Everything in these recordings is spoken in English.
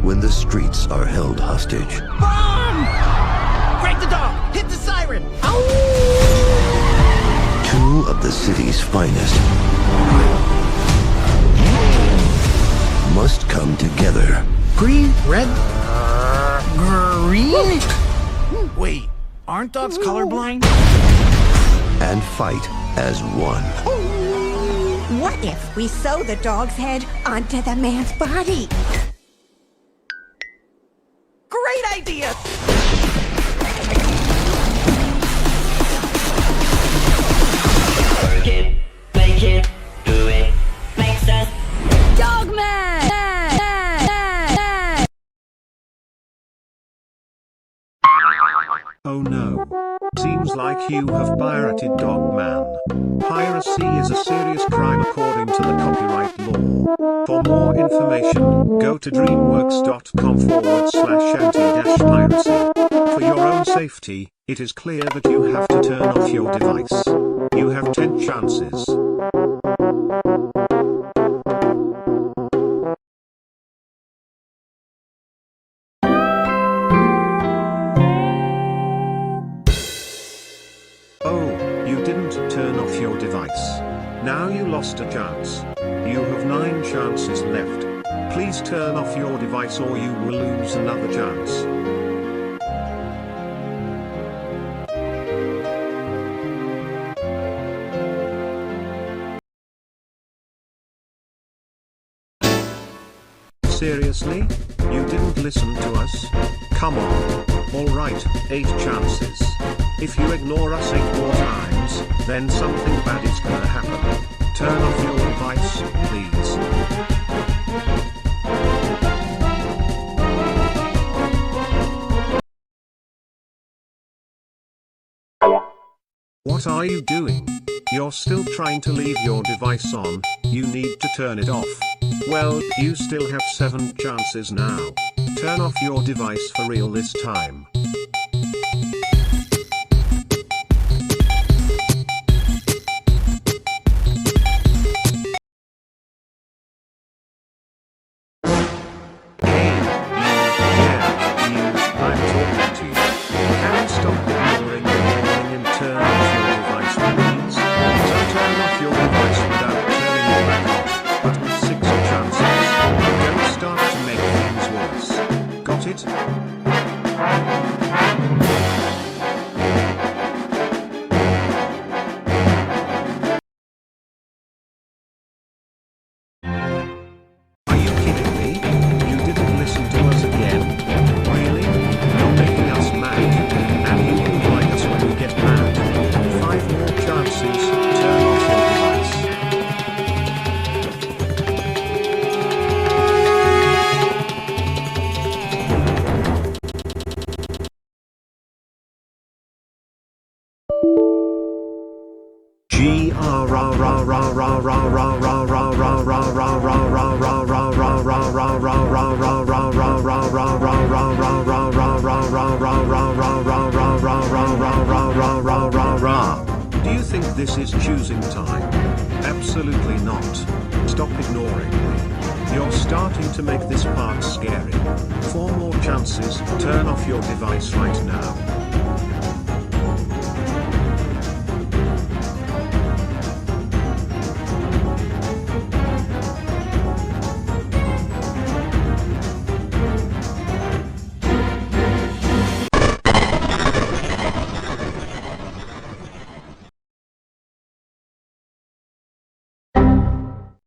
when the streets are held hostage. Bomb! Break the dog! Hit the siren! Ow! Two of the city's finest must come together. Green, red, green? Wait, aren't dogs colorblind? And fight as one. What if we sew the dog's head onto the man's body? Great idea! Work it, make it, do it, makes us Dog Man! Oh no. Seems like you have pirated Dog Man. Piracy is a serious crime according to the copyright law. For more information, go to dreamworks.com/anti-piracy. For your own safety, it is clear that you have to turn off your device. You have 10 chances. Turn off your device. Now you lost a chance. You have 9 chances left. Please turn off your device or you will lose another chance. Seriously? You didn't listen to us? Come on. Alright, 8 chances. If you ignore us 8 more times, then something bad is gonna happen. Turn off your device, please. What are you doing? You're still trying to leave your device on. You need to turn it off. Well, you still have 7 chances now. Turn off your device for real this time. Do you think this is choosing time? Absolutely not. Stop ignoring me. You're starting to make this part scary. 4 more chances, turn off your device right now.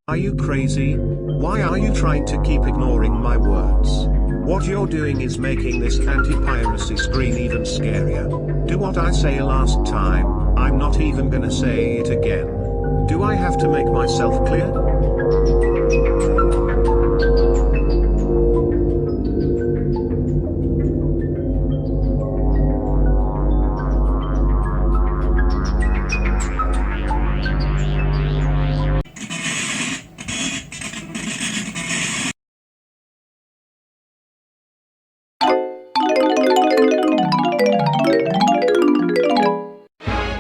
Are you crazy? Why are you trying to keep ignoring my words? What you're doing is making this anti-piracy screen even scarier. Do what I say last time, I'm not even gonna say it again. Do I have to make myself clear?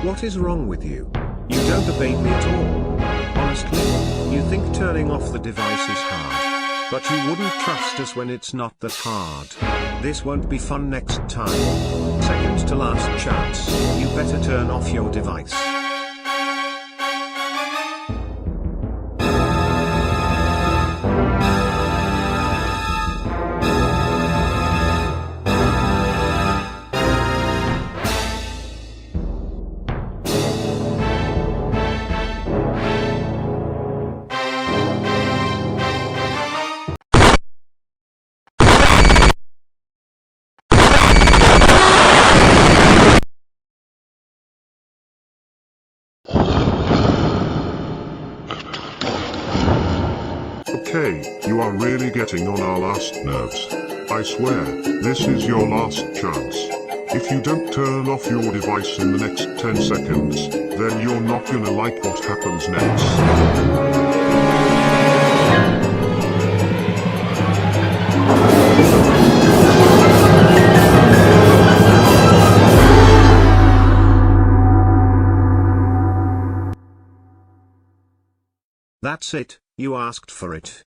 What is wrong with you? You don't obey me at all. Honestly, you think turning off the device is hard. But you wouldn't trust us when it's not that hard. This won't be fun next time. Second to last chance, you better turn off your device. Okay, you are really getting on our last nerves. I swear, this is your last chance. If you don't turn off your device in the next 10 seconds, then you're not gonna like what happens next. That's it, you asked for it.